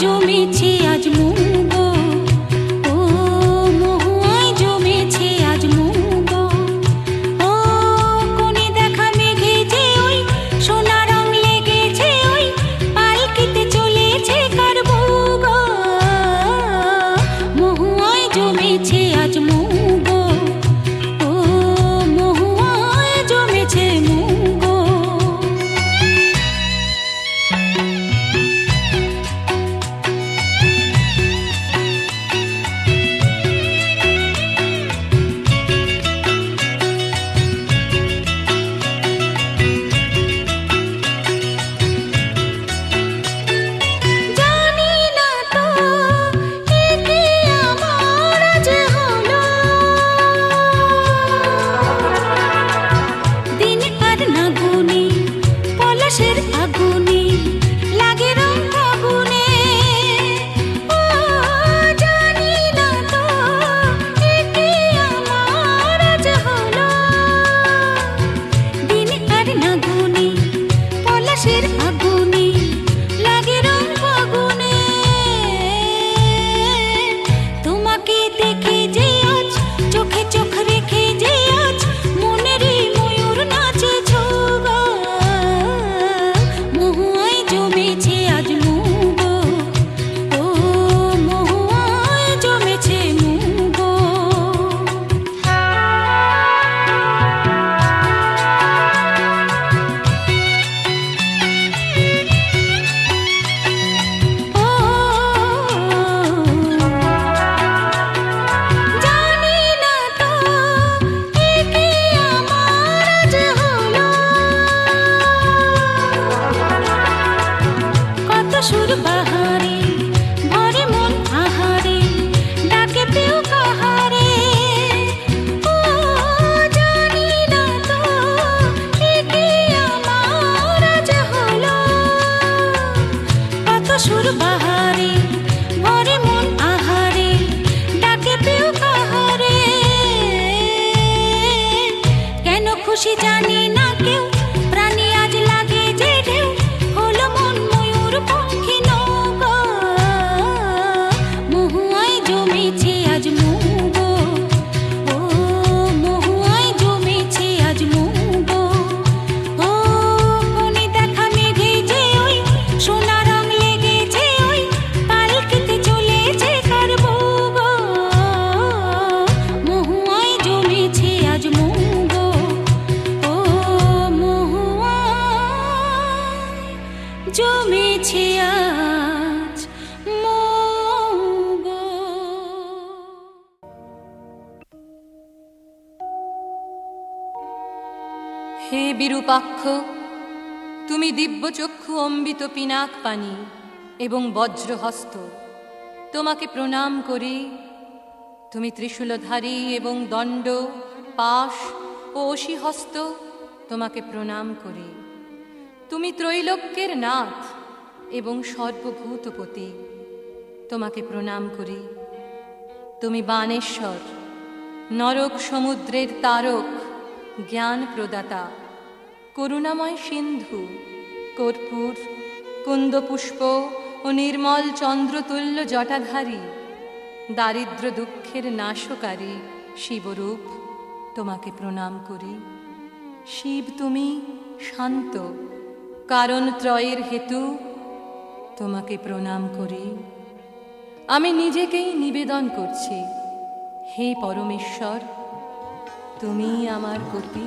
জমেছে আজ মুগো, ও মহুয়ায় জমেছে আজ মুগো। ও কোণে দেখা মেঘে যে ওই সোনা রং লেগেছে, ওই পালকিতে চলেছে কার বউগো। মহুয়ায় জমেছে আজ মুগো, ও মহুয়ায় জমেছে মুগো। জানি না তো এ কি আমার আজ হলো, দিন আর না গুনি পলাশের আগুনে লাগে রং ফাগুনে। ও জানি না তো এ কি আমার আজ হলো, দিন আর না গুনি পলাশের আগুনে লাগে রং ফাগুনে। তোমাকে দেখে যে আজ চোখে চোখ রেখে যে আজ মনের ময়ূর নাচেছ গো। মহুয়ায় জমেছে আজ মুগো, ও মহুয়ায় জমেছে মুগো। ও জানি না তো এ কি আমার আজ হলো, কত সুর বাহারে ভরে মন আহারে ডাকে পেও কাহারে। ও জানি না তো এ কি আমার আজ হলো, কত সুর বাহারে ভরে মন আহারে ডাকে পেও কাহারে। কেন খুশি জানি না কেউ, প্রাণী আজ লাগে যে ঢেউ, হলো মন ময়ূর পক্ষী নৌকো। মহুয়ায় জমেছে আজ মুগো, ও মহুয়ায় জমেছে আজ মুগো। ও কোণে দেখা মেঘে যে ওই সোনা রং লেগেছে, ওই পালকিতে চলেছে কার বউগো। মহুয়ায় জমেছে আজ মুগো, ও মহুয়ায় জমেছে আজ মুগো। হে বিরূপাক্ষ, তুমি দিব্যচক্ষু অম্বিত পিনাক পানি এবং বজ্রহস্ত, তোমাকে প্রণাম করি। তুমি ত্রিশূলধারী এবং দণ্ড পাশ ও অসিহস্ত, তোমাকে প্রণাম করি। তুমি ত্রৈলোক্যের নাথ এবং সর্বভূতপতি, তোমাকে প্রণাম করি। তুমি বাণেশ্বর, নরক সমুদ্রের তারক, জ্ঞান প্রদাতা, করুণাময় সিন্ধু, কর্পূর, কুন্দপুষ্প ও নির্মল চন্দ্রতুল্য জটাধারী, দারিদ্র দুঃখের নাশকারী শিবরূপ, তোমাকে প্রণাম করি। শিব তুমি শান্ত, কারণ ত্রয়ের হেতু, তোমাকে প্রণাম করি। আমি নিজেকেই নিবেদন করছি, হে পরমেশ্বর, তুমি আমার গতি।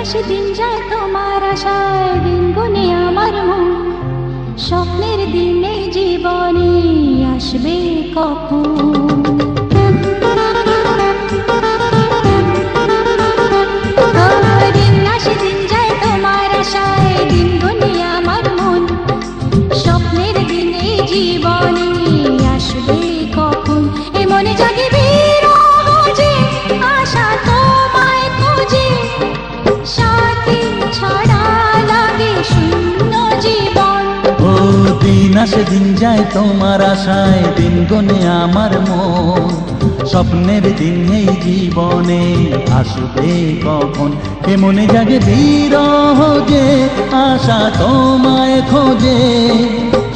আসে দিন যায় তোমার আশায়, দিন গুনে আমার মন, স্বপ্নের দিন এই জীবনে আসবে কখন? দিন আসে দিন যায় তোমার আশায়, দিন গুনে আমার মন, স্বপ্নের দিন এই জীবনে আসবে কখন? এ মনে জাগে বিরহ যে আশা তোমায় খোঁজে, সাথী ছাড়া লাগে শূন্য জীবন। ও দিন আসে দিন যায় তোমার আশায়, দিন গনে আমার মন, স্বপ্নের দিন এই জীবনে আসবে কখন? কে মনে জাগে বিরহ যে আশা তোমায় খোঁজে,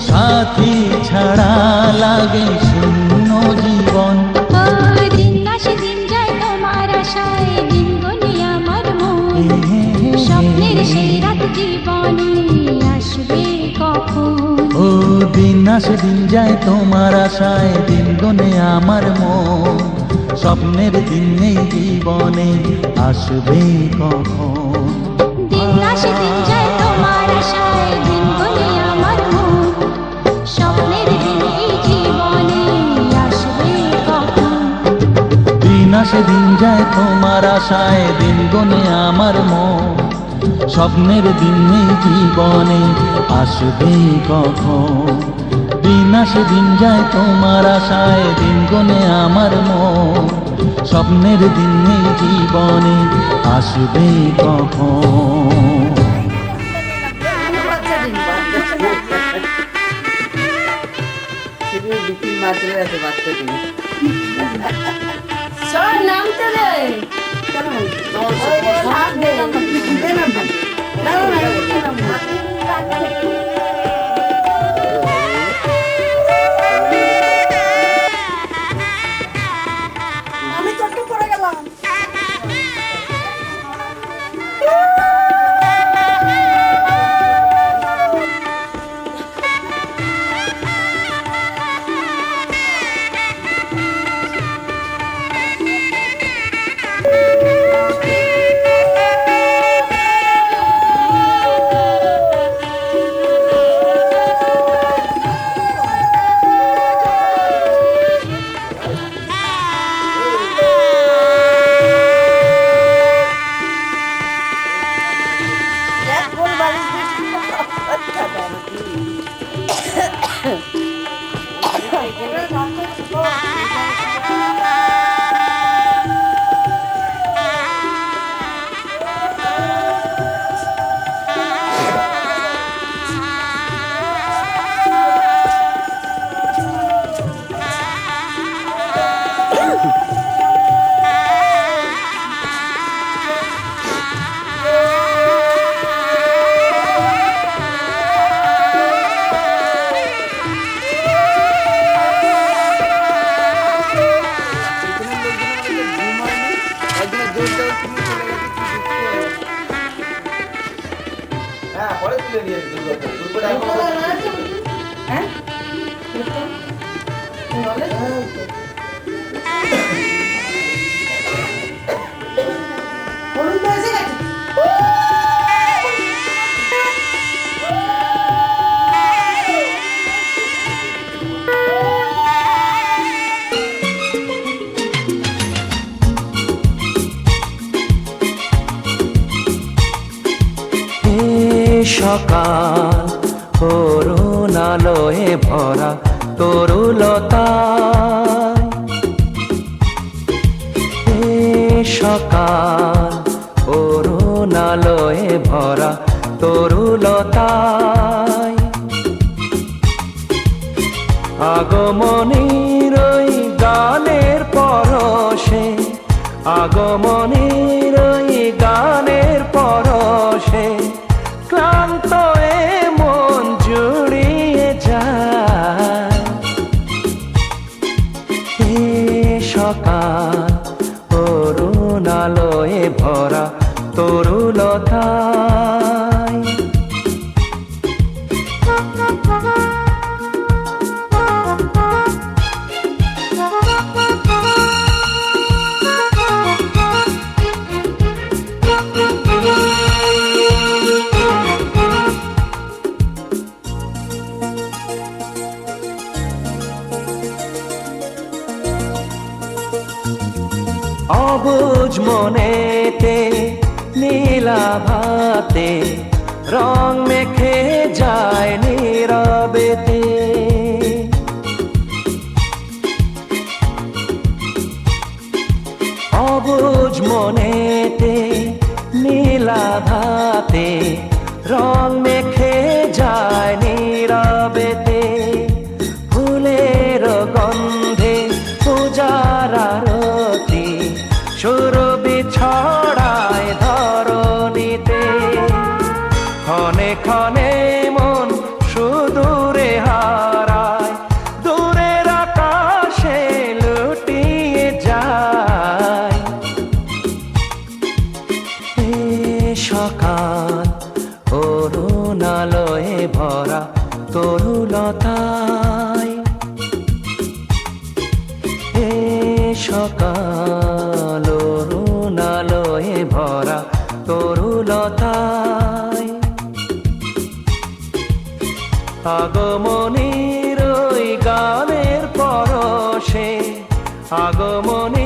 সাথী ছাড়া লাগে শূন্য জীবন। দিন আসে দিন যায় তোমার আশায়, দিন গুনে আমার মন, স্বপ্নের সেই রাত জীবনে আসবে কখন? ও দিন আসে দিন যায় তোমার আশায়, দিন গনে আমার মন, স্বপ্নের দিন এই জীবনে আসবে কখন? দিন আসে দিন যায় তোমার আশায়, দিন গুনে আমার মন, স্বপ্নের দিন এই জীবনে আসবে কখন? দিন আসে দিন যায় তোমার আশায়, দিন গনে আমার মন, স্বপ্নের দিন এই জীবনে আসবে কখন? দিন আসে দিন যায় তোমার আশায়, দিন গনে আমার মন, স্বপ্নের দিন এই জীবনে আসবে কখন? সব নামতে দে। আমি চটকে পড়ে গেলাম। সকাল করুণালয়ে ভরা তরুলতা, সকাল করুণালয়ে ভরা তরুলতায়, আগমনীর ওই গানের পরশে, আগমনীর ওই গানের পরশে ক্লান্ত এ মন জুড়িয়ে যায়। এ সকাল করুণালয়ে ভরা তরুলতায়, ভাতে রং মেখে যায় নীরবেতে। অবুঝ মনেতে নীলা ভাতে রং মেখে যায় নীরবেতে। ফুলের গন্ধে পূজার আরতি সুরভি ছড়ায় ধরণীতে। ক্ষণে ক্ষণে মন সুদূরে হারায়, দূরের আকাশে লুটিয়ে যায়। এ সকাল অরুণালয়ে ভরা তরুলতায়, এ সকাল অরুণালয়ে ভরা তরুলতায়। আগমনীর ওই গানের পরশে, আগমনী